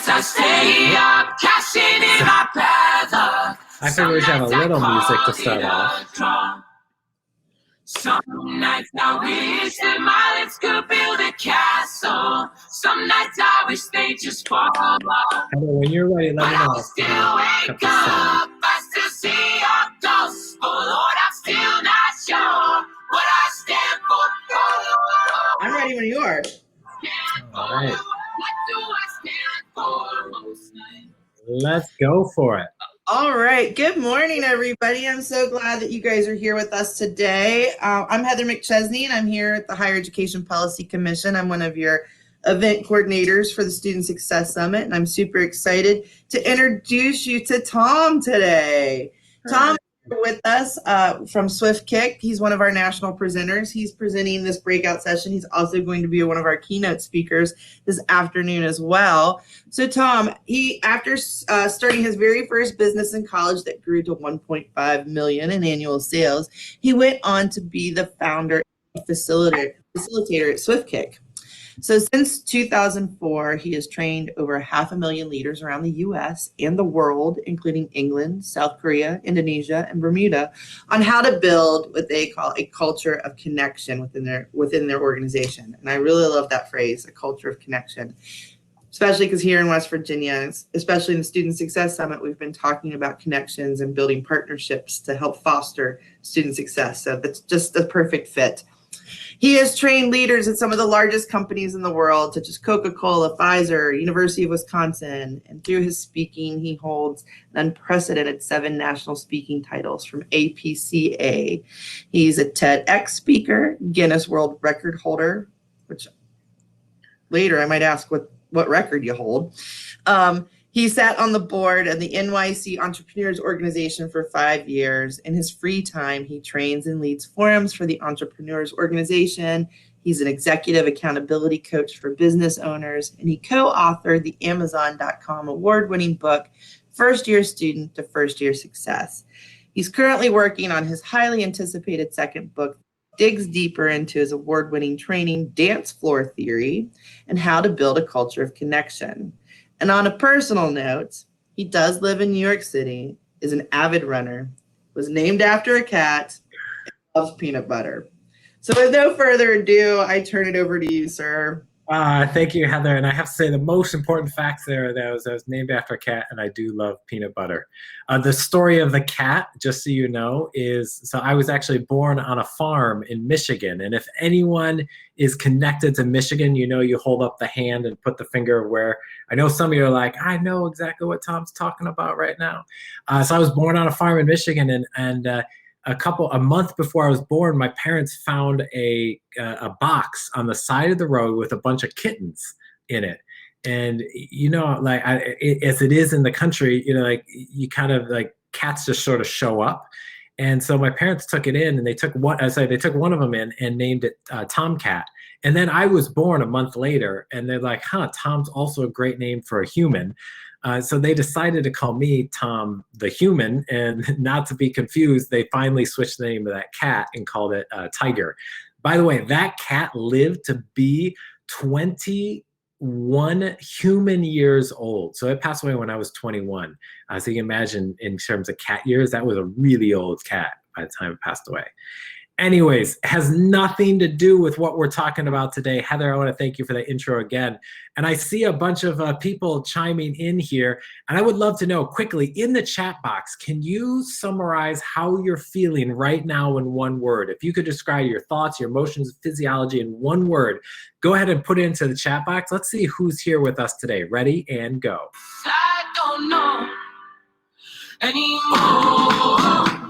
nights I stay up, cashing in my bad. I figured we should have a little music to start off. Some nights I wish that my lips could build a castle. Some nights I wish they just fall off. When you're ready, let me know. I still wake up, I still see your ghost. Oh Lord, I'm still not sure what I stand for. I'm ready when you are. All right. What do I stand for most nights? Let's go for it. All right. Good morning, everybody. I'm so glad that you guys are here with us today. I'm Heather McChesney, and I'm here at the Higher Education Policy Commission. I'm one of your event coordinators for the Student Success Summit, and I'm super excited to introduce you to Tom today. Tom is with us from Swift Kick. He's one of our national presenters. He's presenting this breakout session. He's also going to be one of our keynote speakers this afternoon as well. So Tom, after starting his very first business in college that grew to 1.5 million in annual sales, he went on to be the founder and facilitator at Swift Kick. So since 2004, he has trained over 500,000 leaders around the U.S. and the world, including England, South Korea, Indonesia, and Bermuda, on how to build what they call a culture of connection within their organization. And I really love that phrase, a culture of connection, especially because here in West Virginia, especially in the Student Success Summit, we've been talking about connections and building partnerships to help foster student success. So that's just the perfect fit. He has trained leaders at some of the largest companies in the world, such as Coca-Cola, Pfizer, University of Wisconsin. And through his speaking, he holds an unprecedented 7 national speaking titles from APCA. He's a TEDx speaker, Guinness World Record holder, which later I might ask what record you hold. He sat on the board of the NYC Entrepreneurs Organization for 5 years. In his free time, he trains and leads forums for the Entrepreneurs Organization. He's an executive accountability coach for business owners, and he co-authored the Amazon.com award-winning book, First Year Student to First Year Success. He's currently working on his highly anticipated second book, digs deeper into his award-winning training, Dance Floor Theory, and how to build a culture of connection. And on a personal note, he does live in New York City, is an avid runner, was named after a cat, and loves peanut butter. So with no further ado, I turn it over to you, sir. Thank you, Heather. And I have to say the most important facts there are that I was named after a cat, and I do love peanut butter. The story of the cat, just so you know, so I was actually born on a farm in Michigan. And if anyone is connected to Michigan, you know, you hold up the hand and put the finger where, I know some of you are like, I know exactly what Tom's talking about right now. So I was born on a farm in Michigan, and a month before I was born, my parents found a box on the side of the road with a bunch of kittens in it. And, you know, like as it is in the country, you know, like you kind of like cats just sort of show up. And so my parents took it in, and they took one of them in and named it Tomcat. And then I was born a month later, and they're like, Tom's also a great name for a human. So they decided to call me Tom the Human, and not to be confused, they finally switched the name of that cat and called it Tiger. By the way, that cat lived to be 21 human years old. So it passed away when I was 21. So you can imagine in terms of cat years, that was a really old cat by the time it passed away. Anyways, has nothing to do with what we're talking about today. Heather, I want to thank you for the intro again. And I see a bunch of people chiming in here. And I would love to know quickly in the chat box, can you summarize how you're feeling right now in one word? If you could describe your thoughts, your emotions, physiology in one word, go ahead and put it into the chat box. Let's see who's here with us today. Ready and go. I don't know anymore.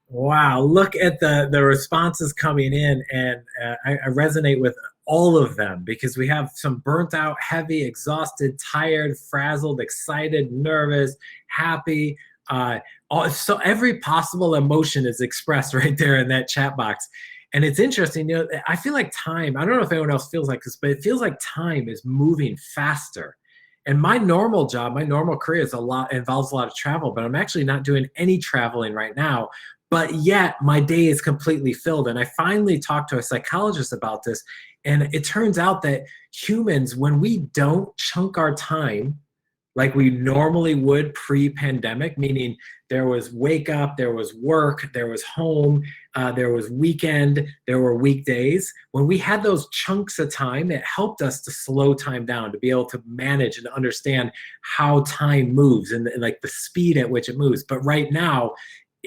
Wow, look at the responses coming in, and I resonate with all of them, because we have some burnt out, heavy, exhausted, tired, frazzled, excited, nervous, happy. So every possible emotion is expressed right there in that chat box. And it's interesting, you know, I feel like time, I don't know if anyone else feels like this, but it feels like time is moving faster. And my normal job, my normal career involves a lot of travel, but I'm actually not doing any traveling right now. But yet my day is completely filled. And I finally talked to a psychologist about this. And it turns out that humans, when we don't chunk our time like we normally would pre-pandemic, meaning there was wake up, there was work, there was home, there was weekend, there were weekdays. When we had those chunks of time, it helped us to slow time down, to be able to manage and understand how time moves and like the speed at which it moves. But right now,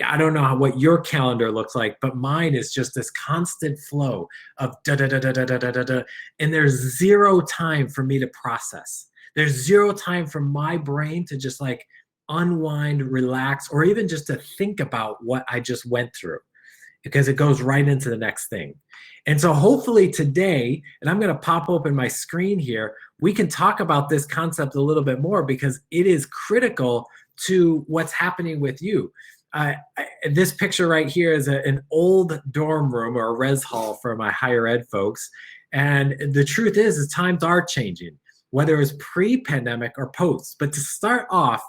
I don't know what your calendar looks like, but mine is just this constant flow of da da da da da da da da, and there's zero time for me to process. There's zero time for my brain to just like unwind, relax, or even just to think about what I just went through, because it goes right into the next thing. And so hopefully today, and I'm going to pop open my screen here, we can talk about this concept a little bit more, because it is critical to what's happening with you. This picture right here is an old dorm room or a res hall for my higher ed folks. And the truth is times are changing, whether it's pre-pandemic or post. But to start off,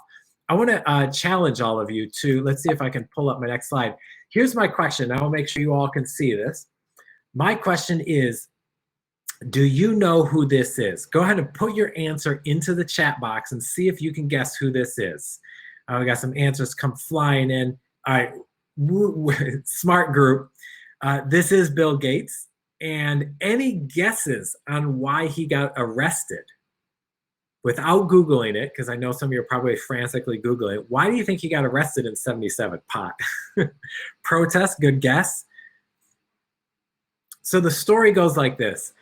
I want to challenge all of you to, let's see if I can pull up my next slide. Here's my question. I will make sure you all can see this. My question is, do you know who this is? Go ahead and put your answer into the chat box and see if you can guess who this is. We got some answers come flying in. All right, smart group. This is Bill Gates. And any guesses on why he got arrested? Without Googling it, because I know some of you are probably frantically Googling it, why do you think he got arrested in '77? Pot. Protest, good guess. So the story goes like this.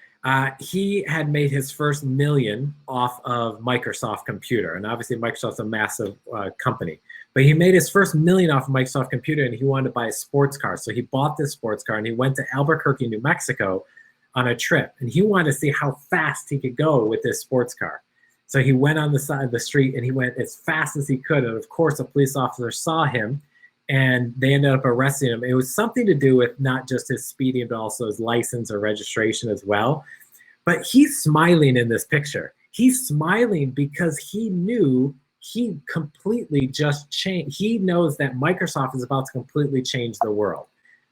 He had made his first million off of Microsoft Computer. And obviously Microsoft's a massive company. But he made his first million off of Microsoft Computer, and he wanted to buy a sports car. So he bought this sports car and he went to Albuquerque, New Mexico on a trip. And he wanted to see how fast he could go with this sports car. So he went on the side of the street and he went as fast as he could. And of course, a police officer saw him and they ended up arresting him. It was something to do with not just his speeding, but also his license or registration as well. But he's smiling in this picture. He's smiling because he knew he completely just changed. He knows that Microsoft is about to completely change the world,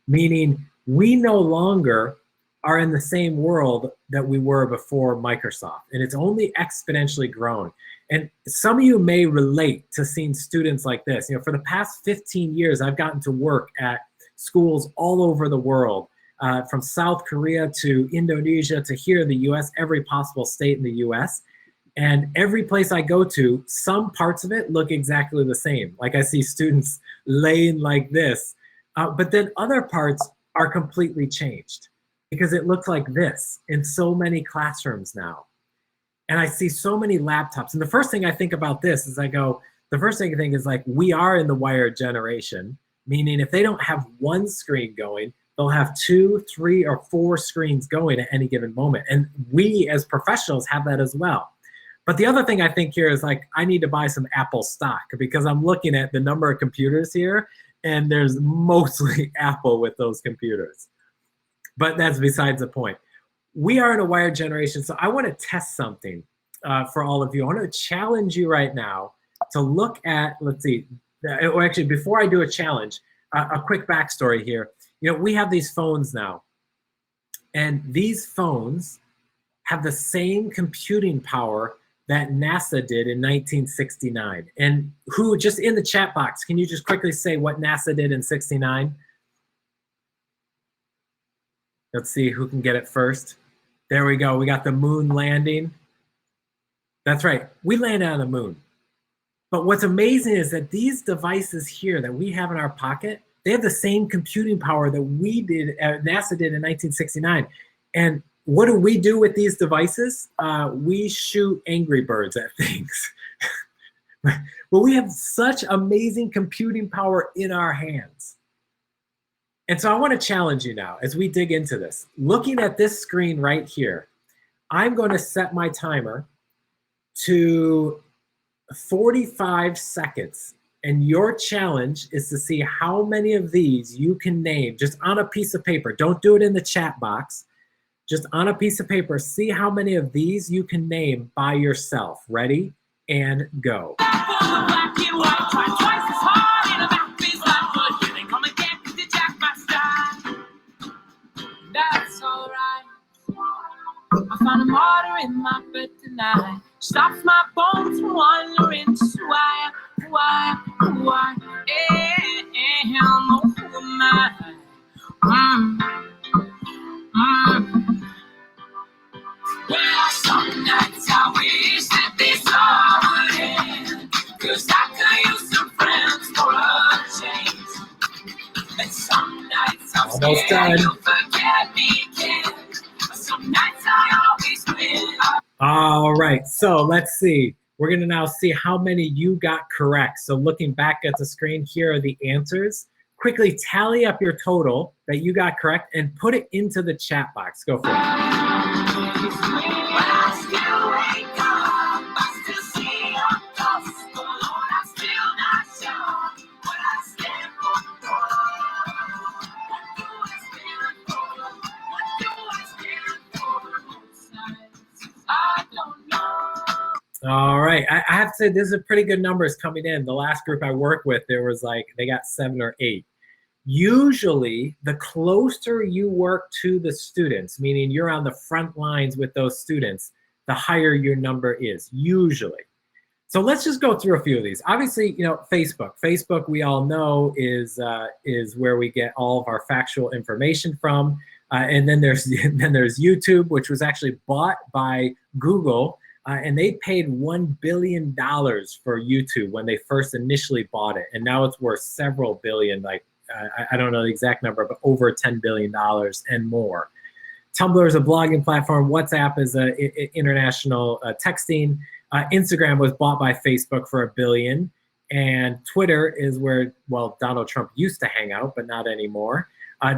meaning we no longer are in the same world that we were before Microsoft, and it's only exponentially grown. And some of you may relate to seeing students like this. You know, for the past 15 years, I've gotten to work at schools all over the world, from South Korea to Indonesia to here in the US, every possible state in the US. And every place I go to, some parts of it look exactly the same. Like I see students laying like this, but then other parts are completely changed because it looks like this in so many classrooms now. And I see so many laptops. And the first thing I think about this is the first thing I think is like, we are in the wired generation, meaning if they don't have one screen going, they'll have 2, 3, or 4 screens going at any given moment. And we as professionals have that as well. But the other thing I think here is like, I need to buy some Apple stock because I'm looking at the number of computers here and there's mostly Apple with those computers. But that's besides the point. We are in a wired generation, so I want to test something for all of you. I want to challenge you right now to look at, let's see, or actually before I do a challenge, a quick backstory here. You know, we have these phones now, and these phones have the same computing power that NASA did in 1969. And who, just in the chat box, can you just quickly say what NASA did in '69? Let's see who can get it first. There we go. We got the moon landing. That's right. We landed on the moon. But what's amazing is that these devices here that we have in our pocket, they have the same computing power that we did, NASA did in 1969. And what do we do with these devices? We shoot Angry Birds at things. Well, we have such amazing computing power in our hands. And so I want to challenge you now as we dig into this. Looking at this screen right here, I'm going to set my timer to 45 seconds. And your challenge is to see how many of these you can name just on a piece of paper. Don't do it in the chat box. Just on a piece of paper, see how many of these you can name by yourself. Ready? And go. That's alright. I found a martyr in my bed tonight. Stops my bones from wandering. Why am well, some nights I wish that this all would end, 'cause I could use some friends for a change. And some nights I'm almost scared done. you'll forget me again. But some nights I always win. All right, so let's see. We're gonna now see how many you got correct. So looking back at the screen, here are the answers. Quickly tally up your total that you got correct and put it into the chat box. Go for it. All right, I have to say this is pretty good numbers coming in. The last group I worked with, there was like, they got 7 or 8. Usually, the closer you work to the students, meaning you're on the front lines with those students, the higher your number is, usually. So let's just go through a few of these. Obviously, you know, Facebook. Facebook, we all know, is where we get all of our factual information from. And then there's YouTube, which was actually bought by Google. And they paid $1 billion for YouTube when they first initially bought it. And now it's worth several billion, like, I don't know the exact number, but over $10 billion and more. Tumblr is a blogging platform. WhatsApp is an international texting. Instagram was bought by Facebook for $1 billion. And Twitter is where, well, Donald Trump used to hang out, but not anymore.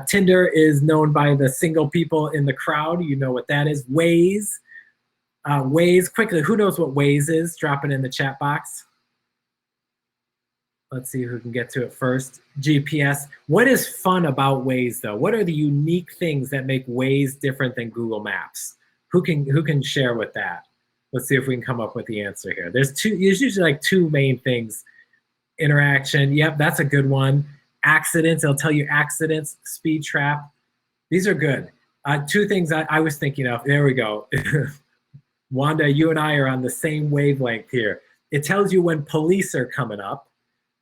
Tinder is known by the single people in the crowd. You know what that is. Waze. Waze, quickly, who knows what Waze is? Drop it in the chat box. Let's see who can get to it first. GPS. What is fun about Waze, though? What are the unique things that make Waze different than Google Maps? Who can share with that? Let's see if we can come up with the answer here. There's usually like 2 main things. Interaction. Yep, that's a good one. Accidents. It'll tell you accidents. Speed trap. These are good. 2 things I was thinking of. There we go. Wanda, you and I are on the same wavelength here. It tells you when police are coming up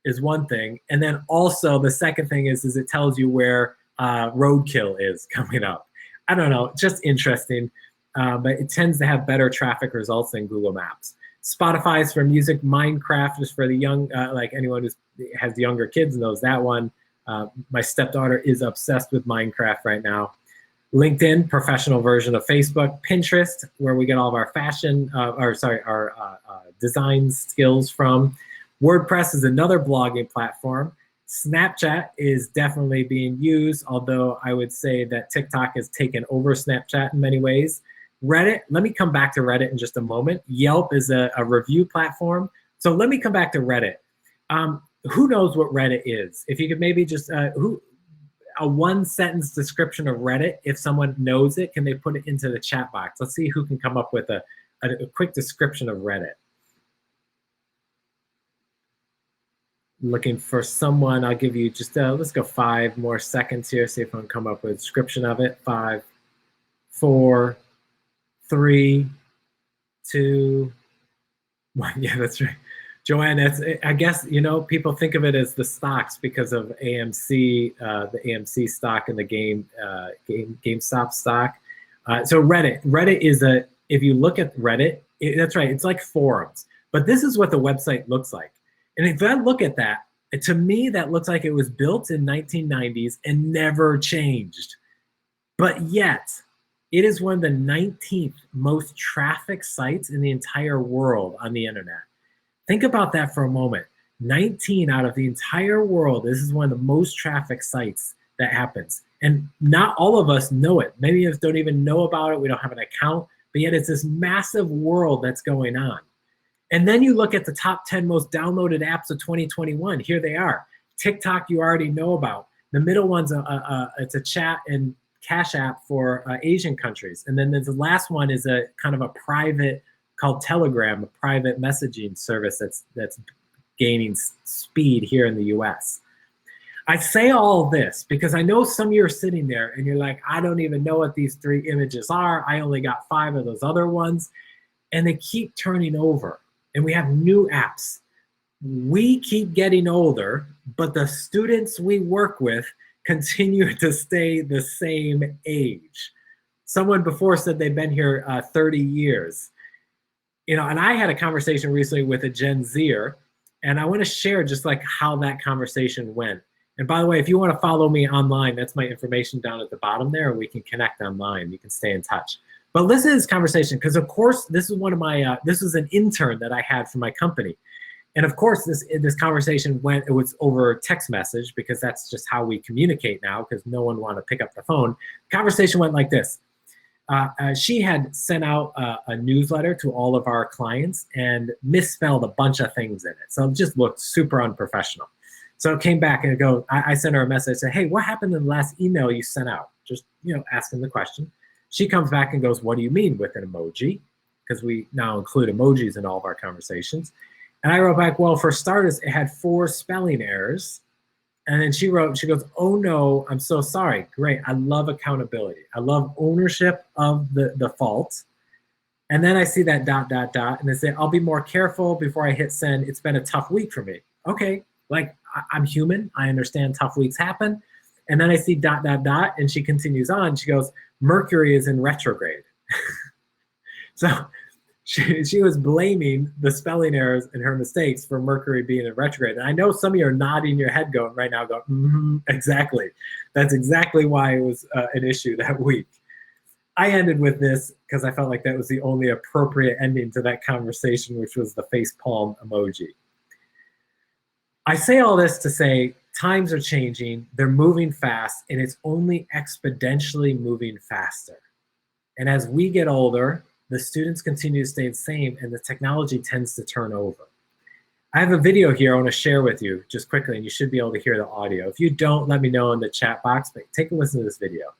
is one thing. And then also the second thing is it tells you where roadkill is coming up. I don't know, just interesting. But it tends to have better traffic results than Google Maps. Spotify is for music. Minecraft is for the young, like anyone who has younger kids knows that one. My stepdaughter is obsessed with Minecraft right now. LinkedIn, professional version of Facebook. Pinterest, where we get all of our fashion, our design skills from. WordPress is another blogging platform. Snapchat is definitely being used, although I would say that TikTok has taken over Snapchat in many ways. Reddit, let me come back to Reddit in just a moment. Yelp is a review platform. So let me come back to Reddit. Who knows what Reddit is? If you could maybe just, a 1-sentence description of Reddit, if someone knows it, can they put it into the chat box? Let's see who can come up with a quick description of Reddit. Looking for someone, I'll give you just, let's go 5 more seconds here, see if I can come up with a description of it. 5, 4, 3, 2, 1. Yeah, that's right. Joanne, I guess, you know, people think of it as the stocks because of AMC, the AMC stock and the GameStop stock. So Reddit is if you look at Reddit, that's right, it's like forums. But this is what the website looks like. And if I look at that, to me, that looks like it was built in 1990s and never changed. But yet, it is one of the 19th most trafficked sites in the entire world on the internet. Think about that for a moment. 19 out of the entire world, this is one of the most trafficked sites that happens. And not all of us know it. Many of us don't even know about it. We don't have an account. but yet it's this massive world that's going on. And then you look at the top 10 most downloaded apps of 2021. Here they are. TikTok, you already know about. The middle one's it's a chat and cash app for Asian countries. And then the last one is a kind of a private, called Telegram, a private messaging service that's gaining speed here in the US. I say all this because I know some of you are sitting there and you're like, I don't even know what these 3 images are. I only got 5 of those other ones. And they keep turning over. And we have new apps. We keep getting older, but the students we work with continue to stay the same age. Someone before said they've been here 30 years. You know, and I had a conversation recently with a Gen Zer, and I want to share just like how that conversation went. And by the way, if you want to follow me online, that's my information down at the bottom there, and we can connect online. You can stay in touch. But listen to this conversation, because of course, this is one of my, this was an intern that I had for my company. And of course, this conversation it was over text message, because that's just how we communicate now, because no one wanted to pick up the phone. The conversation went like this. She had sent out a newsletter to all of our clients and misspelled a bunch of things in it. So it just looked super unprofessional. So it came back and I sent her a message. I said, hey, what happened in the last email you sent out? Just, you know, asking the question. She comes back and goes, what do you mean with an emoji? Because we now include emojis in all of our conversations. And I wrote back, well, for starters, it had 4 spelling errors. And then she goes, oh no, I'm so sorry. Great, I love accountability. I love ownership of the fault. And then I see that ... and they say, I'll be more careful before I hit send. It's been a tough week for me. Okay, like I'm human. I understand tough weeks happen. And then I see ... and she continues on. She goes, Mercury is in retrograde. So she was blaming the spelling errors and her mistakes for Mercury being in retrograde. And I know some of you are nodding your head going right now, exactly. That's exactly why it was an issue that week. I ended with this because I felt like that was the only appropriate ending to that conversation, which was the face palm emoji. I say all this to say times are changing, they're moving fast, and it's only exponentially moving faster. And as we get older, the students continue to stay the same, and the technology tends to turn over. I have a video here I want to share with you just quickly, and you should be able to hear the audio. If you don't, let me know in the chat box, but take a listen to this video.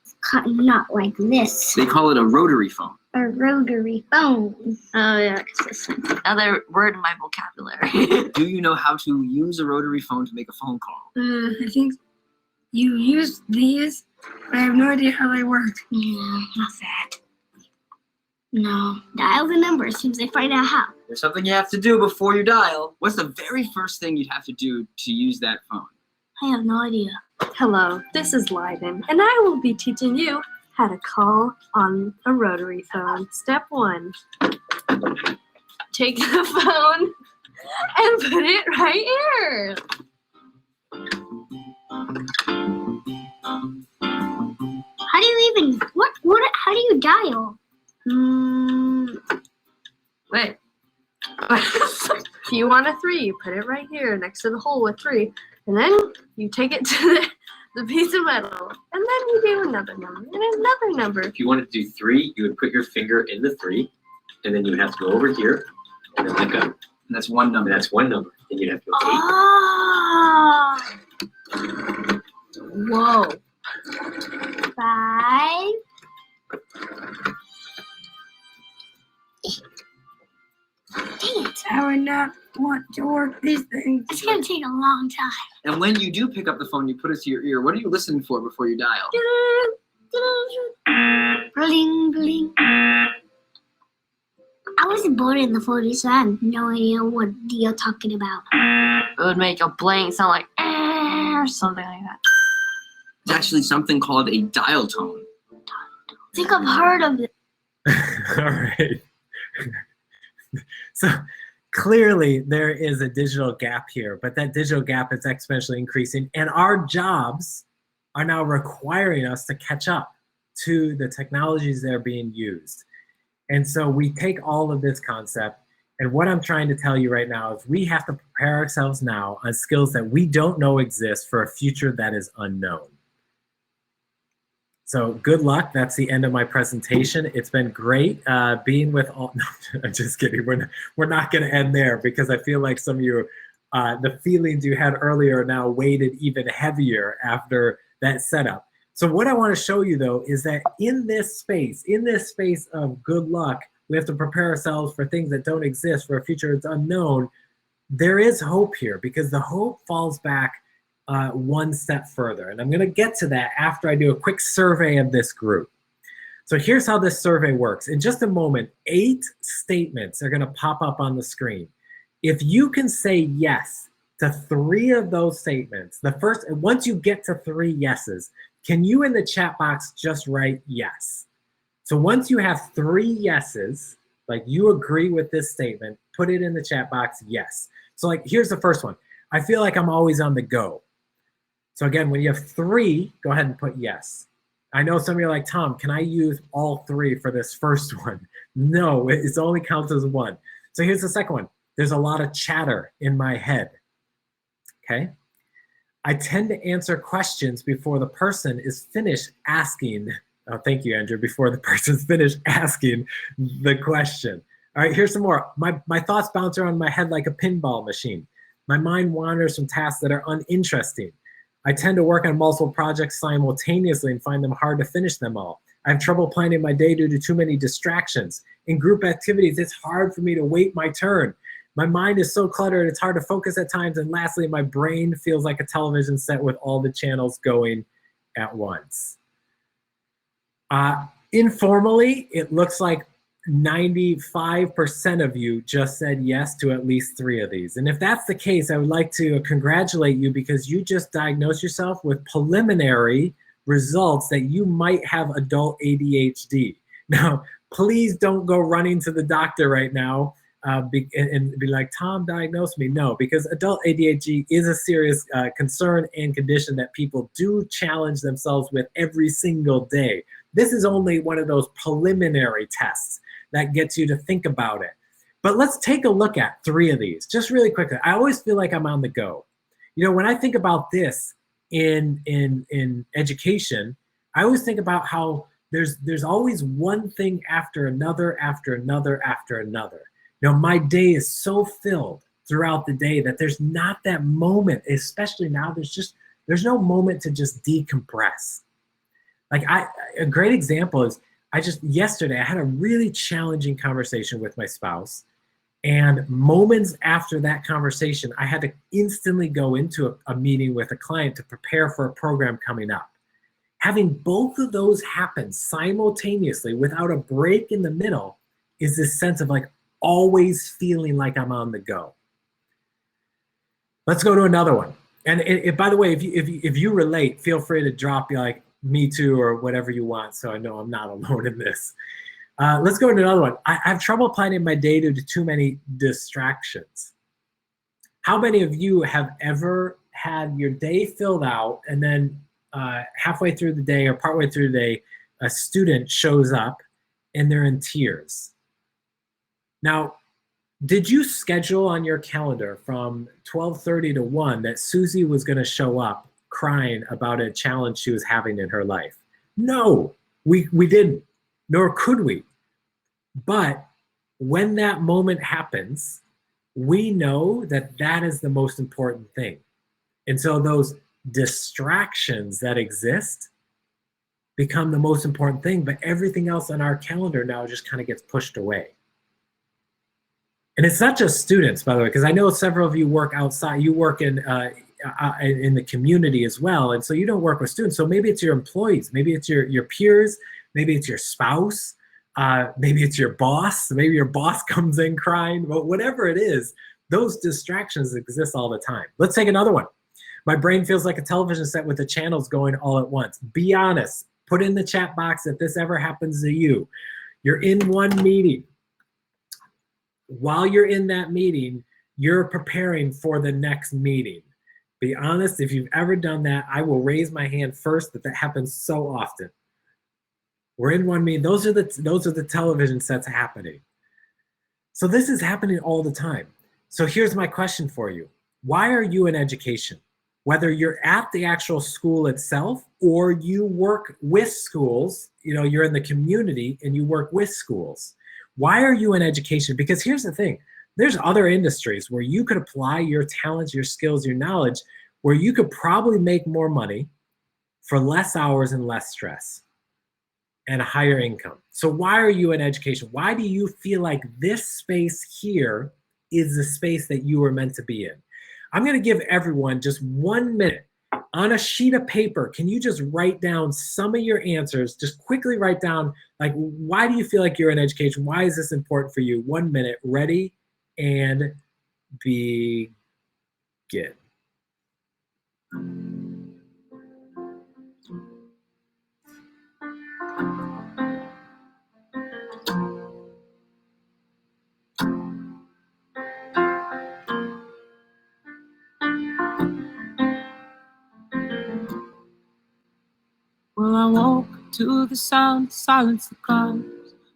Not like this. They call it a rotary phone. A rotary phone. Oh yeah, it's another word in my vocabulary. Do you know how to use a rotary phone to make a phone call? I think you use these, but I have no idea how they work. Yeah, not that. No. Dial the number as soon as they find out how. There's something you have to do before you dial. What's the very first thing you'd have to do to use that phone? I have no idea. Hello, this is Lyden, and I will be teaching you how to call on a rotary phone. Step 1. Take the phone and put it right here. How do you even, how do you dial? Wait. If you want a 3, you put it right here next to the hole with 3, and then you take it to the piece of metal, and then you do another number and another number. If you wanted to do 3, you would put your finger in the 3, and then you would have to go over here, and then let go. And that's one number. That's one number. Then you'd have to go 8. Oh. Whoa. 5. Dang it. I would not want to work these things. It's going to take a long time. And when you do pick up the phone, you put it to your ear. What are you listening for before you dial? Bling, bling. I wasn't born in the 40s, so I have no idea what you're talking about. It would make a bling sound like or something like that. It's actually something called a dial tone. I think I've heard of it. All right. So clearly there is a digital gap here, but that digital gap is exponentially increasing, and our jobs are now requiring us to catch up to the technologies that are being used. And so we take all of this concept, and what I'm trying to tell you right now is we have to prepare ourselves now on skills that we don't know exist for a future that is unknown. So good luck. That's the end of my presentation. It's been great being with all. No, I'm just kidding. We're not going to end there because I feel like some of you, the feelings you had earlier now weighted even heavier after that setup. So what I want to show you though is that in this space of good luck, we have to prepare ourselves for things that don't exist, for a future that's unknown. There is hope here because the hope falls back one step further. And I'm going to get to that after I do a quick survey of this group. So here's how this survey works. In just a moment, 8 statements are going to pop up on the screen. If you can say yes to 3 of those statements, once you get to 3 yeses, can you in the chat box just write yes? So once you have 3 yeses, like you agree with this statement, put it in the chat box, yes. So like, here's the first one. I feel like I'm always on the go. So again, when you have 3, go ahead and put yes. I know some of you are like, Tom, can I use all 3 for this first one? No, it only counts as 1. So here's the second one. There's a lot of chatter in my head, okay? I tend to answer questions before the person is finished asking. Oh, thank you, Andrew, before the person's finished asking the question. All right, here's some more. My thoughts bounce around in my head like a pinball machine. My mind wanders from tasks that are uninteresting. I tend to work on multiple projects simultaneously and find them hard to finish them all. I have trouble planning my day due to too many distractions. In group activities, it's hard for me to wait my turn. My mind is so cluttered, it's hard to focus at times. And lastly, my brain feels like a television set with all the channels going at once. Informally, it looks like 95% of you just said yes to at least 3 of these. And if that's the case, I would like to congratulate you because you just diagnosed yourself with preliminary results that you might have adult ADHD. Now, please don't go running to the doctor right now and be like, Tom diagnosed me. No, because adult ADHD is a serious concern and condition that people do challenge themselves with every single day. This is only one of those preliminary tests that gets you to think about it. But let's take a look at 3 of these, just really quickly. I always feel like I'm on the go. You know, when I think about this in education, I always think about how there's always one thing after another, after another, after another. You know, my day is so filled throughout the day that there's not that moment, especially now, there's no moment to just decompress. Like a great example is yesterday I had a really challenging conversation with my spouse, and moments after that conversation, I had to instantly go into a meeting with a client to prepare for a program coming up. Having both of those happen simultaneously without a break in the middle is this sense of like always feeling like I'm on the go. Let's go to another one. And by the way, if you relate, feel free to drop like me too or whatever you want, so I know I'm not alone in this. Let's go to another one. I have trouble planning my day due to too many distractions. How many of you have ever had your day filled out and then halfway through the day or partway through the day, a student shows up and they're in tears? Now, did you schedule on your calendar from 12:30 to 1 that Susie was going to show up crying about a challenge she was having in her life? No, we didn't, nor could we. But when that moment happens, we know that that is the most important thing. And so those distractions that exist become the most important thing, but everything else on our calendar now just kind of gets pushed away. And it's not just students, by the way, because I know several of you work outside, you work in the community as well. And so you don't work with students. So maybe it's your employees, maybe it's your peers, maybe it's your spouse, maybe it's your boss, maybe your boss comes in crying, but whatever it is, those distractions exist all the time. Let's take another one. My brain feels like a television set with the channels going all at once. Be honest, put in the chat box if this ever happens to you. You're in one meeting. While you're in that meeting, you're preparing for the next meeting. Be honest, if you've ever done that, I will raise my hand first, but that happens so often. We're in one meeting. Those are the television sets happening. So this is happening all the time. So here's my question for you. Why are you in education? whether you're at the actual school itself or you work with schools, you're in the community and you work with schools. Why are you in education? Because here's the thing, there's other industries where you could apply your talents, your skills, your knowledge, where you could probably make more money for less hours and less stress and a higher income. So why are you in education? Why do you feel like this space here is the space that you were meant to be in? I'm going to give everyone just 1 minute on a sheet of paper. Can you just write down some of your answers? Just quickly write down, like, why do you feel like you're in education? Why is this important for you? 1 minute, ready, and begin. Well, I woke to the sound, silence the cars.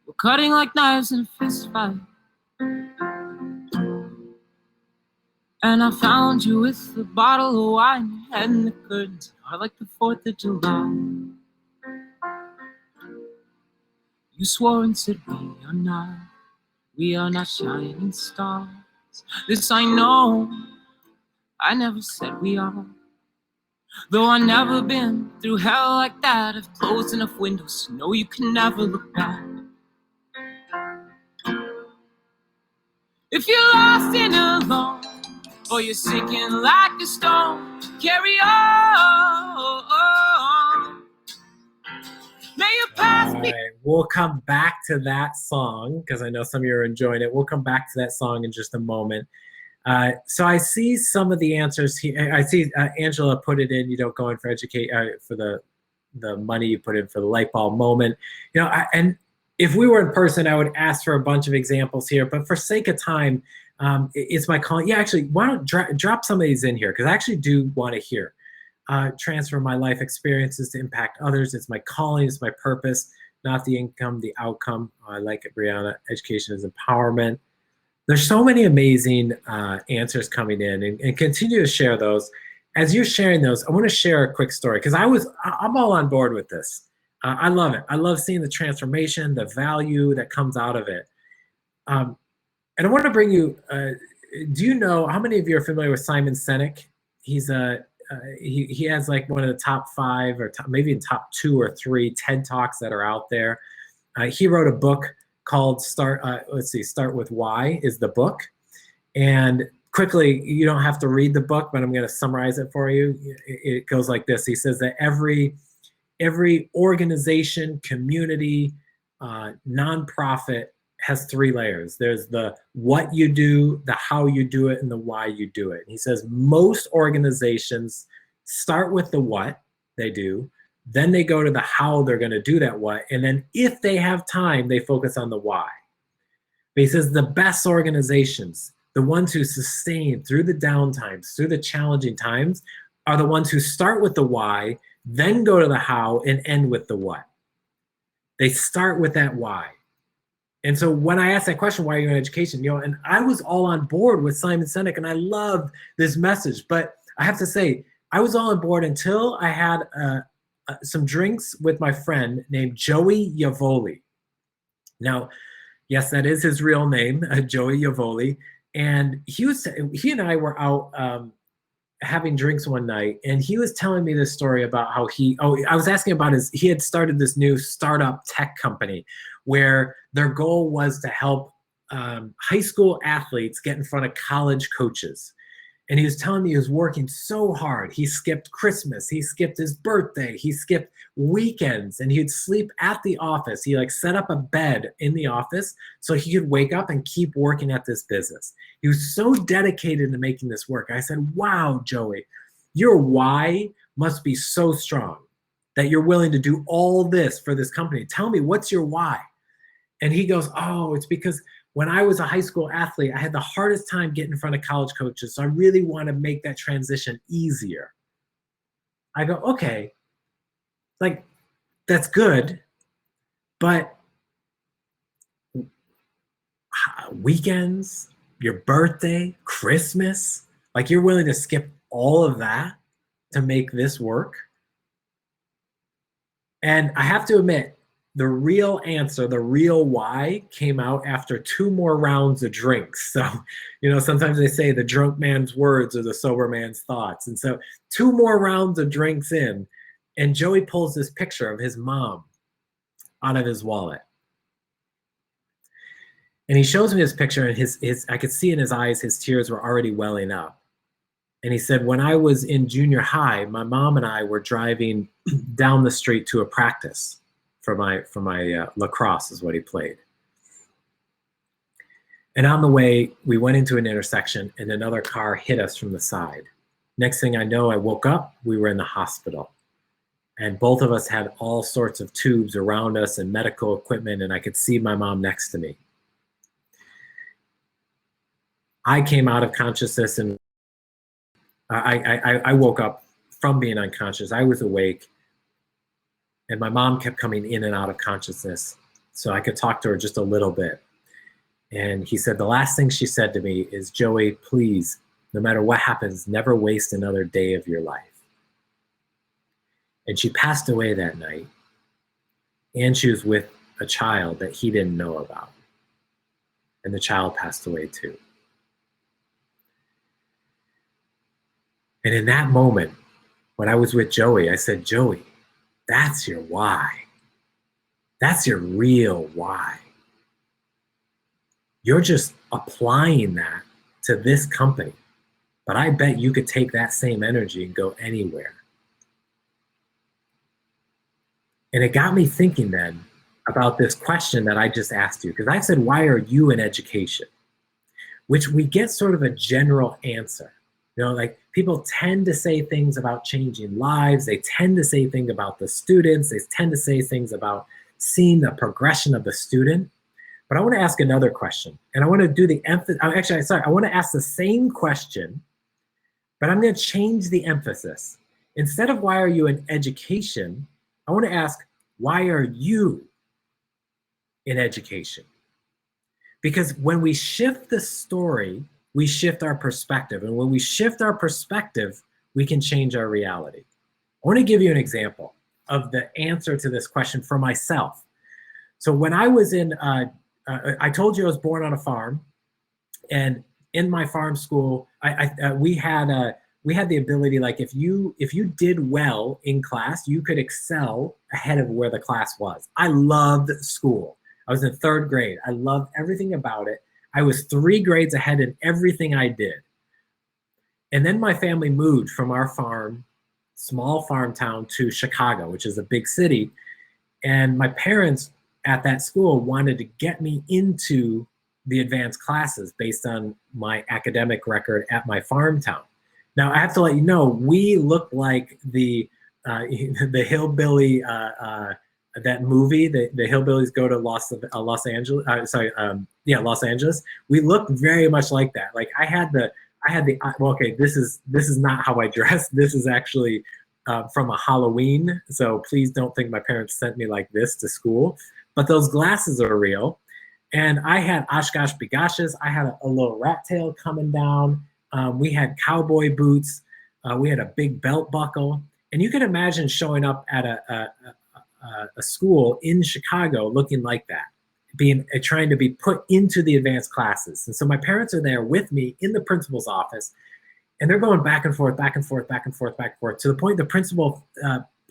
We're cutting like knives in a fist fight. And I found you with a bottle of wine and the curtains are like the 4th of July. You swore and said we are not shining stars. This I know, I never said we are. Though I've never been through hell like that, I've closed enough windows to know you can never look back. If you're lost and alone, or you're sinking like a stone, carry on. May you pass me. All right, we'll come back to that song because I know some of you are enjoying it. We'll come back to that song in just a moment. So I see some of the answers here. I see Angela put it in. You don't go in for for the money you put in for the light bulb moment. And if we were in person, I would ask for a bunch of examples here. But for sake of time, it's my calling. Yeah, actually, why don't drop some of these in here because I actually do want to hear. Transfer my life experiences to impact others. It's my calling. It's my purpose, not the income, the outcome. I like it, Brianna. Education is empowerment. There's so many amazing answers coming in, and continue to share those. As you're sharing those, I want to share a quick story because I'm all on board with this. I love it. I love seeing the transformation, the value that comes out of it. And I want to bring you. Do you know how many of you are familiar with Simon Sinek? He's he has like one of the top 5 or maybe in top 2 or 3 TED Talks that are out there. He wrote a book called Start With Why is the book. And quickly, you don't have to read the book, but I'm going to summarize it for you. It goes like this. He says that every organization, community, nonprofit has 3 layers. There's the what you do, the how you do it, and the why you do it. And he says most organizations start with the what they do, then they go to the how they're going to do that what, and then if they have time, they focus on the why. But he says the best organizations, the ones who sustain through the downtimes, through the challenging times, are the ones who start with the why, then go to the how, and end with the what. They start with that why. And so when I asked that question, why are you in education? And I was all on board with Simon Sinek, and I love this message. But I have to say, I was all on board until I had some drinks with my friend named Joey Yavoli. Now, yes, that is his real name, Joey Yavoli. And he and I were out having drinks one night, and he was telling me this story about how I was asking about he had started this new startup tech company where their goal was to help high school athletes get in front of college coaches. And he was telling me he was working so hard. He skipped Christmas. He skipped his birthday. He skipped weekends. And he'd sleep at the office. He set up a bed in the office so he could wake up and keep working at this business. He was so dedicated to making this work. I said, wow, Joey, your why must be so strong that you're willing to do all this for this company. Tell me, what's your why? And he goes, oh, it's because when I was a high school athlete, I had the hardest time getting in front of college coaches. So I really want to make that transition easier. I go, okay, that's good, but weekends, your birthday, Christmas, you're willing to skip all of that to make this work? And I have to admit, the real answer, the real why, came out after 2 more rounds of drinks. So, sometimes they say the drunk man's words are the sober man's thoughts. And so 2 more rounds of drinks in, and Joey pulls this picture of his mom out of his wallet. And he shows me this picture, and I could see in his eyes his tears were already welling up. And he said, when I was in junior high, my mom and I were driving down the street to a practice for my lacrosse, is what he played. And on the way, we went into an intersection, and another car hit us from the side. Next thing I know, I woke up, we were in the hospital. And both of us had all sorts of tubes around us and medical equipment, and I could see my mom next to me. I came out of consciousness, and I woke up from being unconscious. I was awake, and my mom kept coming in and out of consciousness, so I could talk to her just a little bit. And he said, the last thing she said to me is, Joey, please, no matter what happens, never waste another day of your life. And she passed away that night, and she was with a child that he didn't know about. And the child passed away too. And in that moment, when I was with Joey, I said, Joey, that's your why. That's your real why. You're just applying that to this company. But I bet you could take that same energy and go anywhere. And it got me thinking then about this question that I just asked you, because I said, why are you in education? Which we get sort of a general answer. Like people tend to say things about changing lives. They tend to say things about the students. They tend to say things about seeing the progression of the student. But I want to ask another question. And I want to do the emphasis. I want to ask the same question, but I'm going to change the emphasis. Instead of why are you in education, I want to ask, why are you in education? Because when we shift the story, we shift our perspective. And when we shift our perspective, we can change our reality. I want to give you an example of the answer to this question for myself. So when I was in, I told you I was born on a farm. And in my farm school, we had the ability, like if you did well in class, you could excel ahead of where the class was. I loved school. I was in 3rd grade. I loved everything about it. I was 3 grades ahead in everything I did. And then my family moved from our farm, small farm town, to Chicago, which is a big city. And my parents at that school wanted to get me into the advanced classes based on my academic record at my farm town. Now, I have to let you know, we look like the hillbilly, that movie, the hillbillies go to Los Angeles. Los Angeles. We look very much like that. Like I had the well, okay, this is not how I dress. This is actually from a Halloween. So please don't think my parents sent me like this to school. But those glasses are real. And I had Oshkosh Bigoshes. I had a little rat tail coming down. We had cowboy boots. We had a big belt buckle. And you can imagine showing up at a school in Chicago looking like that, trying to be put into the advanced classes. And so my parents are there with me in the principal's office, and they're going back and forth, back and forth, back and forth, back and forth, to the point the principal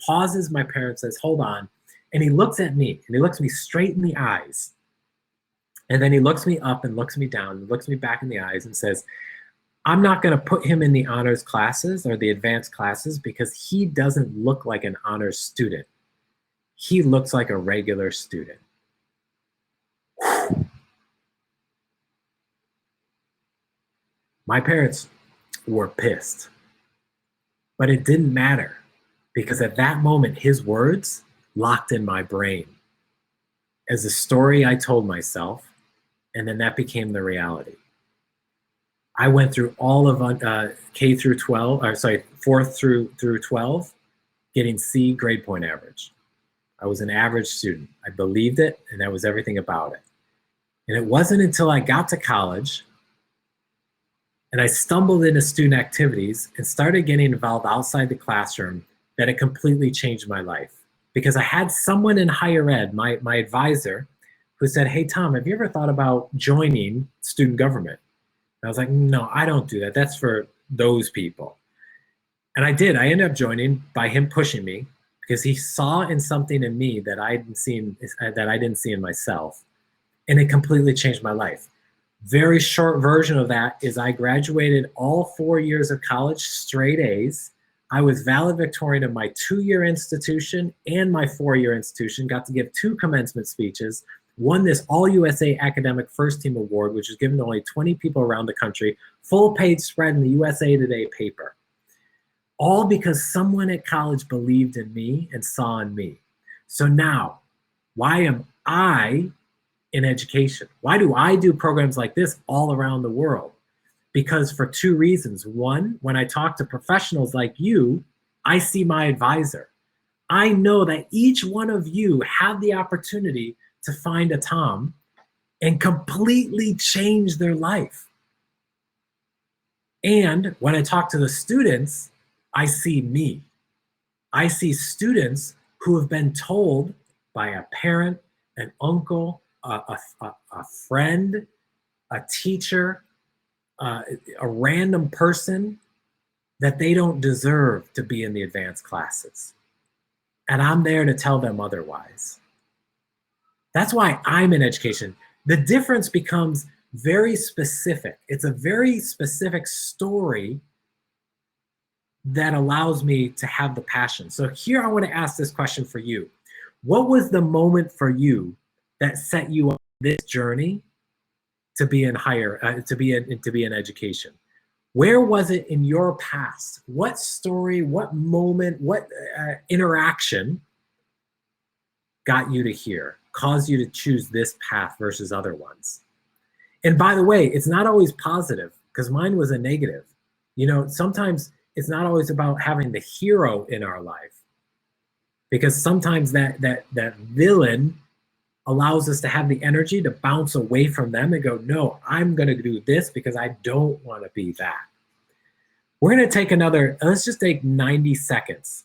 pauses my parents, says, hold on. And he looks at me, and he looks me straight in the eyes. And then he looks me up and looks me down and looks me back in the eyes and says, I'm not going to put him in the honors classes or the advanced classes because he doesn't look like an honors student. He looks like a regular student. My parents were pissed, but it didn't matter because at that moment, his words locked in my brain as a story I told myself, and then that became the reality. I went through all of K through 12, 4th through 12, getting C grade point average. I was an average student. I believed it, and that was everything about it. And it wasn't until I got to college and I stumbled into student activities and started getting involved outside the classroom that it completely changed my life. Because I had someone in higher ed, my advisor, who said, hey, Tom, have you ever thought about joining student government? And I was like, no, I don't do that. That's for those people. And I did. I ended up joining by him pushing me because he saw in something in me that I didn't see in myself. And it completely changed my life. Very short version of that is I graduated all 4 years of college, straight A's. I was valedictorian of my 2-year institution and my 4-year institution, got to give 2 commencement speeches, won this All-USA Academic First Team Award, which is given to only 20 people around the country, full page spread in the USA Today paper. All because someone at college believed in me and saw in me. So now, why am I in education? Why do I do programs like this all around the world? Because for 2 reasons. One, when I talk to professionals like you, I see my advisor. I know that each one of you have the opportunity to find a Tom and completely change their life. And when I talk to the students, I see me. I see students who have been told by a parent, an uncle, a friend, a teacher, a random person that they don't deserve to be in the advanced classes. And I'm there to tell them otherwise. That's why I'm in education. The difference becomes very specific. It's a very specific story that allows me to have the passion. So here I want to ask this question for you. What was the moment for you that set you on this journey to be in to be in education? Where was it in your past? What story, what moment, what interaction got you to here, caused you to choose this path versus other ones? And by the way, it's not always positive, because mine was a negative. You know, sometimes it's not always about having the hero in our life, because sometimes that villain allows us to have the energy to bounce away from them and go, no, I'm going to do this because I don't want to be that. We're going to take let's just take 90 seconds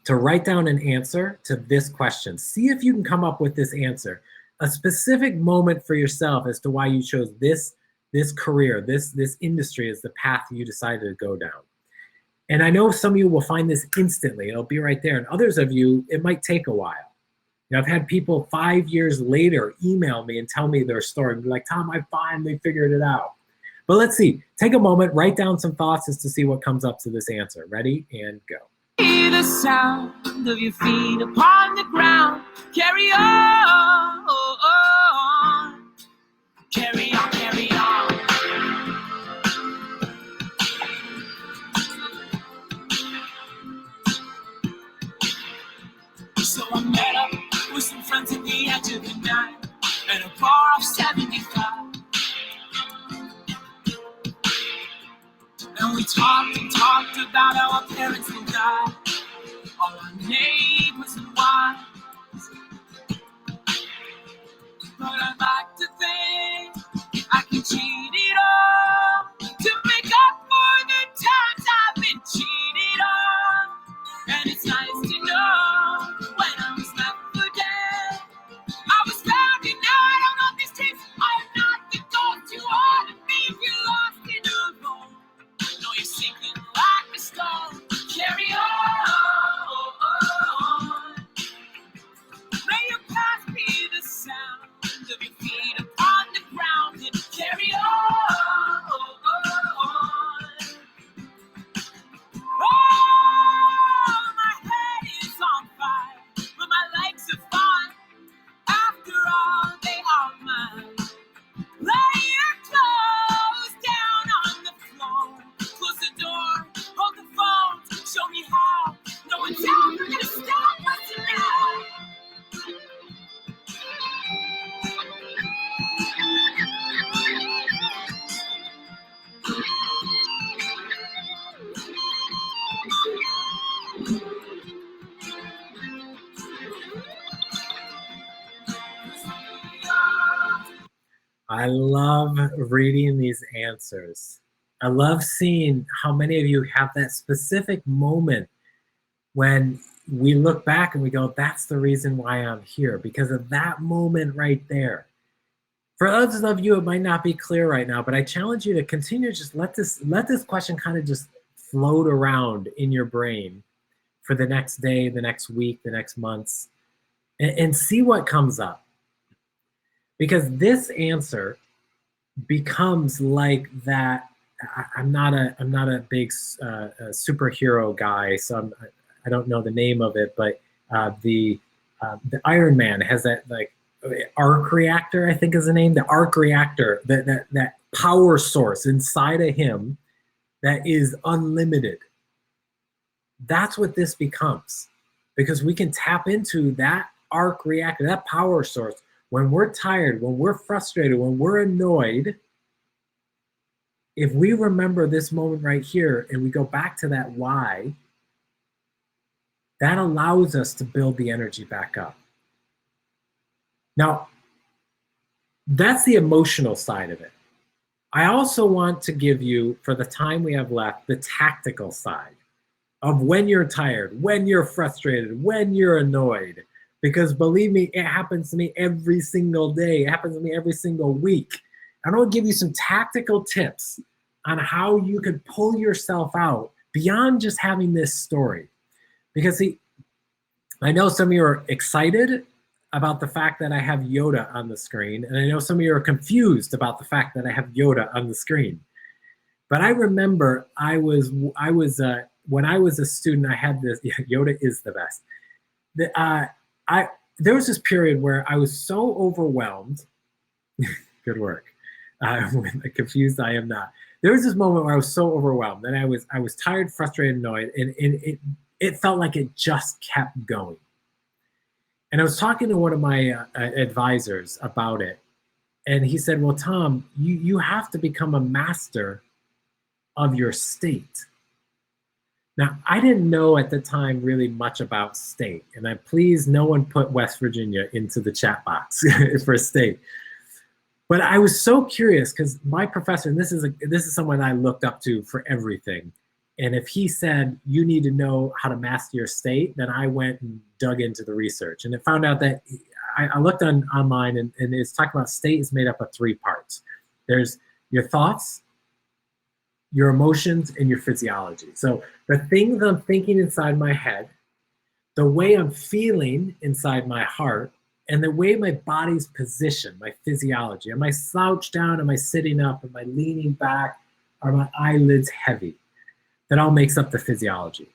to write down an answer to this question. See if you can come up with this answer, a specific moment for yourself as to why you chose this career, this industry as the path you decided to go down. And I know some of you will find this instantly. It'll be right there. And others of you, it might take a while. You know, I've had people 5 years later email me and tell me their story and be like, Tom, I finally figured it out. But let's see. Take a moment, write down some thoughts just to see what comes up to this answer. Ready? And go. Hear the sound of your feet upon the ground. Carry on, carry on, carry on. So I met up with some friends at the edge of the night at a bar of 75. And we talked and talked about how our parents will die, all our neighbors and wives. But I'd like to think I can cheat it all to make up for the times I've been cheated on. And it's nice to know when I was left for dead, I was found and out on all these tapes. I am not the ghost you ought to be if you're lost and alone. No, you're sinking like a stone. Carry on. May your past be the sound of your feet upon the ground and carry on. Oh, my head is on fire, but my legs are fine. After all, they are mine. Lay your clothes down on the floor. Close the door, hold the phone. Show me how. No one's ever gonna stop us now. I love reading these answers. I love seeing how many of you have that specific moment when we look back and we go, that's the reason why I'm here, because of that moment right there. For others of you, it might not be clear right now, but I challenge you to continue to just let this question kind of just float around in your brain for the next day, the next week, the next months, and see what comes up. Because this answer becomes like that. I'm not a big superhero guy, so I don't know the name of it, but the Iron Man has that like arc reactor, I think is the name. The arc reactor, that power source inside of him that is unlimited. That's what this becomes, because we can tap into that arc reactor, that power source, when we're tired, when we're frustrated, when we're annoyed. If we remember this moment right here and we go back to that why, that allows us to build the energy back up. Now, that's the emotional side of it. I also want to give you, for the time we have left, the tactical side of when you're tired, when you're frustrated, when you're annoyed. Because believe me, it happens to me every single day. It happens to me every single week. I'm going to give you some tactical tips on how you can pull yourself out beyond just having this story. Because see, I know some of you are excited about the fact that I have Yoda on the screen, and I know some of you are confused about the fact that I have Yoda on the screen. But I remember when I was a student, I had this. Yoda is the best. There was this period where I was so overwhelmed. Good work. Confused, I am not. There was this moment where I was so overwhelmed, and I was tired, frustrated, annoyed, and it felt like it just kept going. And I was talking to one of my advisors about it, and he said, well, Tom, you have to become a master of your state. Now, I didn't know at the time really much about state, and please, no one put West Virginia into the chat box for state. But I was so curious because my professor, and this is someone I looked up to for everything, and if he said, you need to know how to master your state, then I went and dug into the research. And I found out that I looked online, and it's talking about state is made up of 3 parts. There's your thoughts, your emotions, and your physiology. So the things I'm thinking inside my head, the way I'm feeling inside my heart, and the way my body's positioned, my physiology. Am I slouched down? Am I sitting up? Am I leaning back? Are my eyelids heavy? That all makes up the physiology.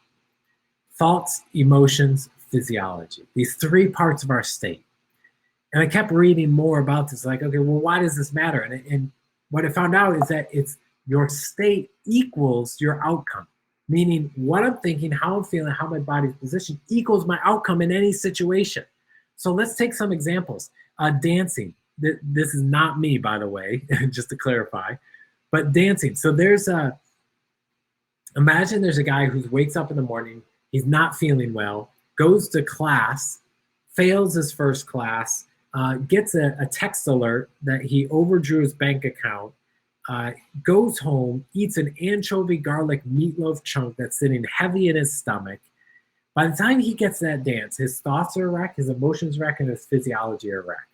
Thoughts, emotions, physiology. These 3 parts of our state. And I kept reading more about this, like, okay, well, why does this matter? And what I found out is that it's your state equals your outcome. Meaning what I'm thinking, how I'm feeling, how my body's positioned equals my outcome in any situation. So let's take some examples. Dancing. This is not me, by the way, just to clarify. But dancing. So imagine there's a guy who wakes up in the morning, he's not feeling well, goes to class, fails his first class, gets a text alert that he overdrew his bank account, goes home, eats an anchovy garlic meatloaf chunk that's sitting heavy in his stomach. By the time he gets to that dance, his thoughts are a wreck, his emotions are a wreck, and his physiology are a wreck.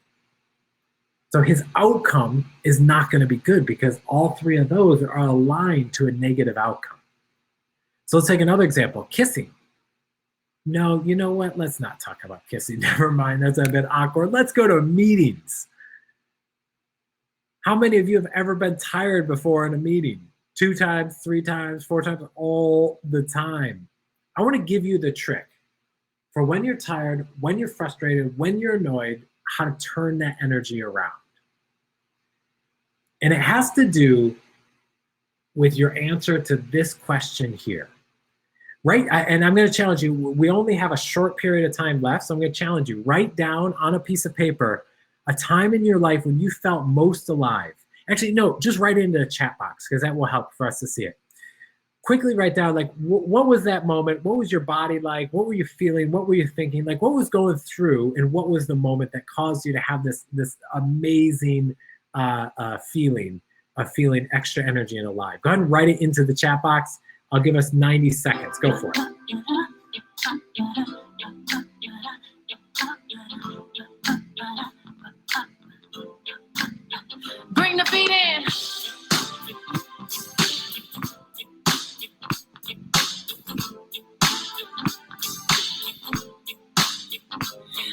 So his outcome is not going to be good because all 3 of those are aligned to a negative outcome. So let's take another example, kissing. No, you know what? Let's not talk about kissing. Never mind, that's a bit awkward. Let's go to meetings. How many of you have ever been tired before in a meeting? 2 times, 3 times, 4 times, all the time. I want to give you the trick for when you're tired, when you're frustrated, when you're annoyed, how to turn that energy around. And it has to do with your answer to this question here. Right, and I'm going to challenge you. We only have a short period of time left, so I'm going to challenge you. Write down on a piece of paper a time in your life when you felt most alive. Actually, no, just write it into the chat box because that will help for us to see it. Quickly write down, like, what was that moment? What was your body like? What were you feeling? What were you thinking? Like, what was going through, and what was the moment that caused you to have this amazing feeling of feeling extra energy and alive? Go ahead and write it into the chat box. I'll give us 90 seconds. Go for it. Bring the beat in.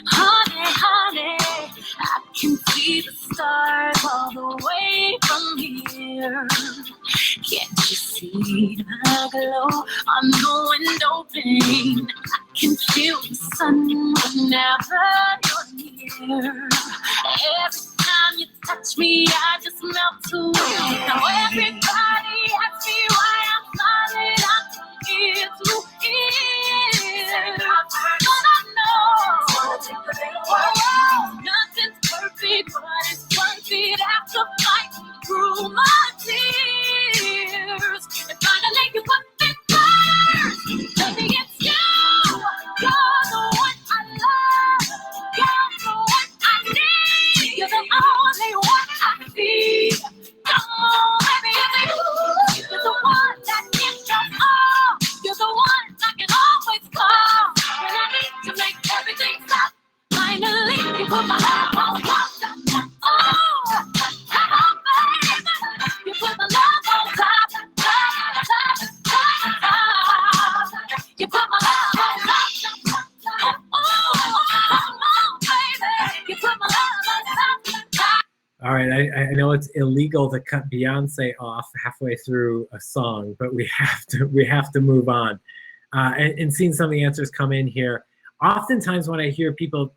Honey, honey, I can see the stars all the way from here. Can't you see the glow on the window pane? I can feel the sun whenever you're near. Every time you touch me, I just melt away. Now everybody asks me why I'm smiling. I'm ear to ear. But I know nothing's perfect, but it's worth it after fighting through my tears. And finally you put it first. Baby, it's you. You're the one I love. You're the one I need. You're the only one I see. Come on, baby, it's you. You're the one that gives your all. You're the one I can always call when I need to make everything stop. Finally, you put my love on top. Oh, come on, baby. You put my love on top. You put my love on top. Oh, come on, baby. You put my love on top. All right, I know it's illegal to cut Beyonce off halfway through a song, but we have to move on. And seeing some of the answers come in here, oftentimes when I hear people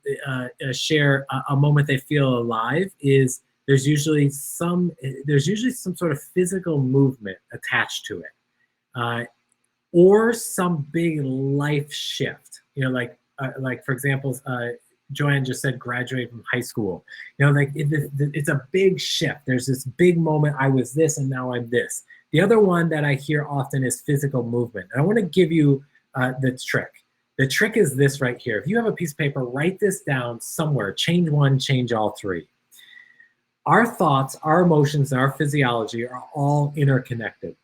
share a moment they feel alive, is there's usually some sort of physical movement attached to it, or some big life shift. You know, like for example, Joanne just said graduate from high school. You know, like it's a big shift. There's this big moment. I was this and now I'm this. The other one that I hear often is physical movement. And I want to give you the trick. The trick is this right here. If you have a piece of paper, write this down somewhere. Change one, change all three. Our thoughts, our emotions, and our physiology are all interconnected.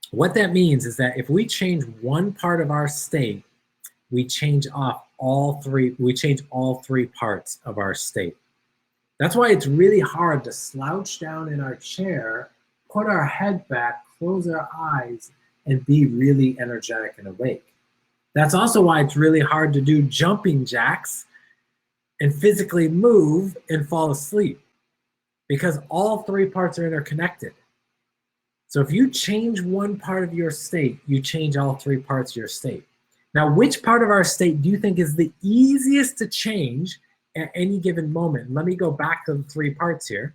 What that means is that if we change one part of our state, we change all three parts of our state. That's why it's really hard to slouch down in our chair, put our head back, close our eyes, and be really energetic and awake. That's also why it's really hard to do jumping jacks and physically move and fall asleep, because all three parts are interconnected. So if you change one part of your state, you change all three parts of your state. Now, which part of our state do you think is the easiest to change at any given moment? Let me go back to the three parts here.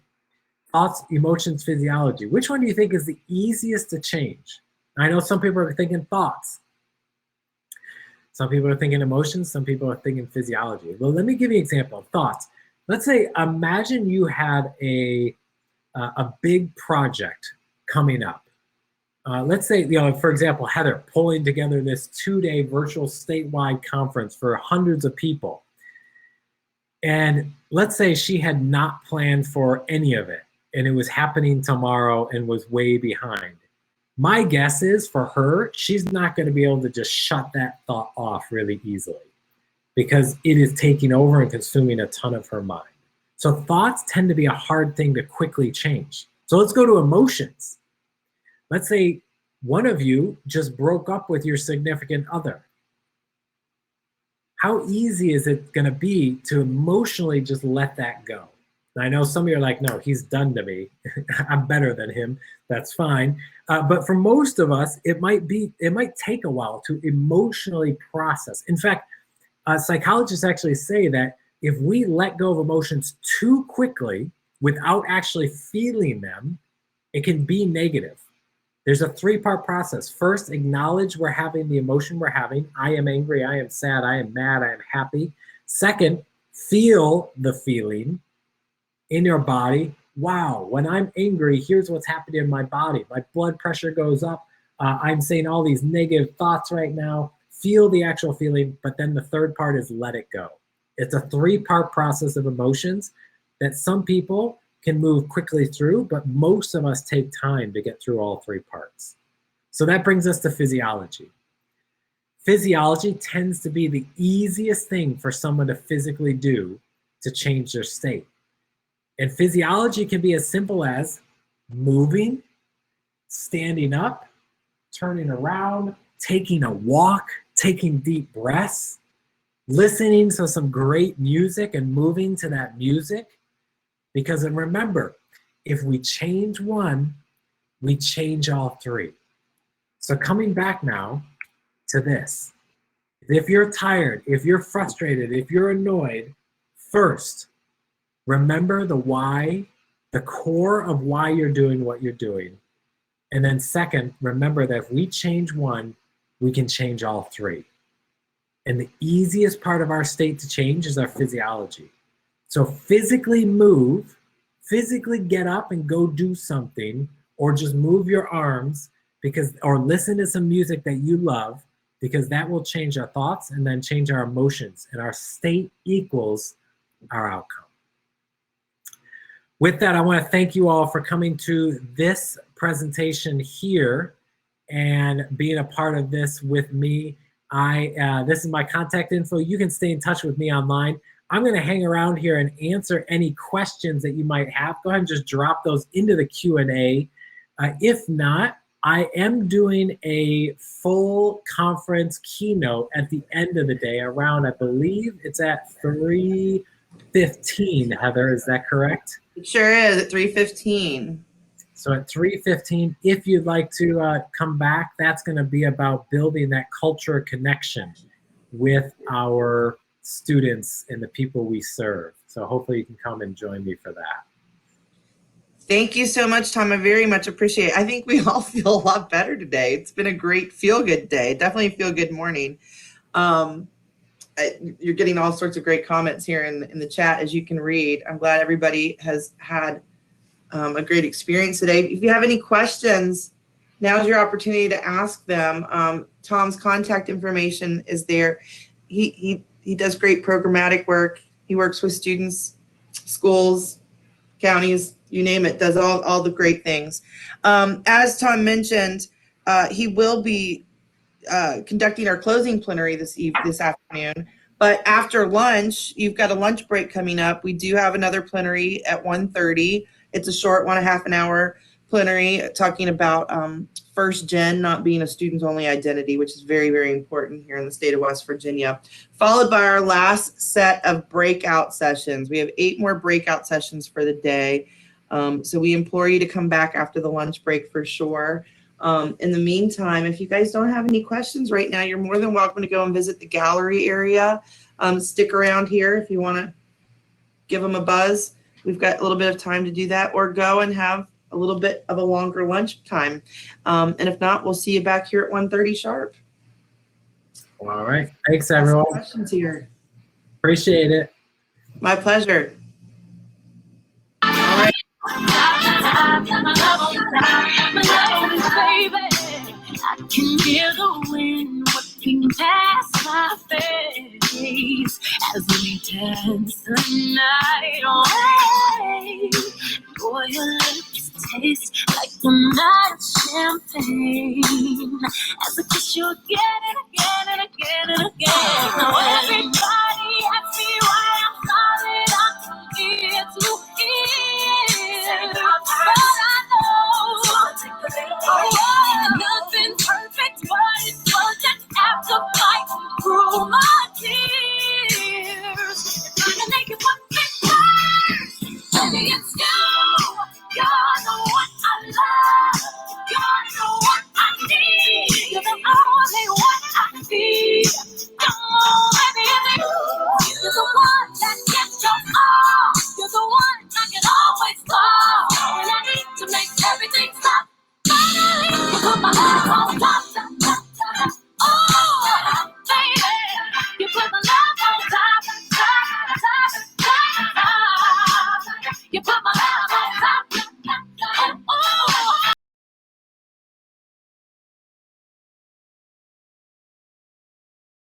Thoughts, emotions, physiology. Which one do you think is the easiest to change? I know some people are thinking thoughts. Some people are thinking emotions. Some people are thinking physiology. Well, let me give you an example of thoughts. Let's say, imagine you had a big project coming up. Let's say, for example, Heather pulling together this 2-day virtual statewide conference for hundreds of people. And let's say she had not planned for any of it, and it was happening tomorrow and was way behind. My guess is for her, she's not going to be able to just shut that thought off really easily, because it is taking over and consuming a ton of her mind. So thoughts tend to be a hard thing to quickly change. So let's go to emotions. Let's say one of you just broke up with your significant other. How easy is it going to be to emotionally just let that go? Now, I know some of you are like, no, he's done to me. I'm better than him. That's fine. But for most of us, it might take a while to emotionally process. In fact, psychologists actually say that if we let go of emotions too quickly without actually feeling them, it can be negative. There's a 3-part process. First, acknowledge we're having the emotion we're having. I am angry, I am sad, I am mad, I am happy. Second, feel the feeling in your body. Wow, when I'm angry, here's what's happening in my body. My blood pressure goes up. I'm saying all these negative thoughts right now. Feel the actual feeling, but then the third part is let it go. It's a 3-part process of emotions that some people can move quickly through, but most of us take time to get through all 3 parts. So that brings us to physiology. Physiology tends to be the easiest thing for someone to physically do to change their state. And physiology can be as simple as moving, standing up, turning around, taking a walk, taking deep breaths, listening to some great music and moving to that music. Because remember, if we change one, we change all 3. So coming back now to this, if you're tired, if you're frustrated, if you're annoyed, first, remember the why, the core of why you're doing what you're doing. And then second, remember that if we change one, we can change all 3. And the easiest part of our state to change is our physiology. So physically move, physically get up and go do something, or just move your arms, or listen to some music that you love, because that will change our thoughts and then change our emotions, and our state equals our outcome. With that, I want to thank you all for coming to this presentation here and being a part of this with me. This is my contact info. You can stay in touch with me online. I'm going to hang around here and answer any questions that you might have. Go ahead and just drop those into the Q&A. If not, I am doing a full conference keynote at the end of the day around, I believe it's at 3:15, Heather, is that correct? It sure is, at 3:15. So at 3:15, if you'd like to come back, that's going to be about building that culture connection with our students and the people we serve. So hopefully you can come and join me for that. Thank you so much, Tom. I very much appreciate it. I think we all feel a lot better today. It's been a great feel-good day. Definitely a feel-good morning. You're getting all sorts of great comments here in the chat, as you can read. I'm glad everybody has had a great experience today. If you have any questions, now's your opportunity to ask them. Tom's contact information is there. He does great programmatic work. He works with students, schools, counties, you name it, does all the great things. As Tom mentioned, he will be conducting our closing plenary this afternoon. But after lunch, you've got a lunch break coming up. We do have another plenary at 1:30. It's a short 1.5 hour plenary talking about first gen not being a student only identity, which is very, very important here in the state of West Virginia, followed by our last set of breakout sessions. We have 8 more breakout sessions for the day. So we implore you to come back after the lunch break for sure. In the meantime, if you guys don't have any questions right now, you're more than welcome to go and visit the gallery area. Stick around here if you want to give them a buzz. We've got a little bit of time to do that, or go and have a little bit of a longer lunch time. And if not, we'll see you back here at 1:30 sharp. All right. Thanks, everyone. Questions here. Appreciate it. My pleasure. All right. I can hear the wind whipping past my face as we dance the night away. Boy, your lips taste like a night of champagne as I kiss you again and again and again and again. Now everybody asks me why I'm calling up here to hear, but I know nothing perfect, but it's worth it after fighting through my tears. If I can make it one big worse, baby, it's you. You're the one I love. You're the one I need. You're the only one.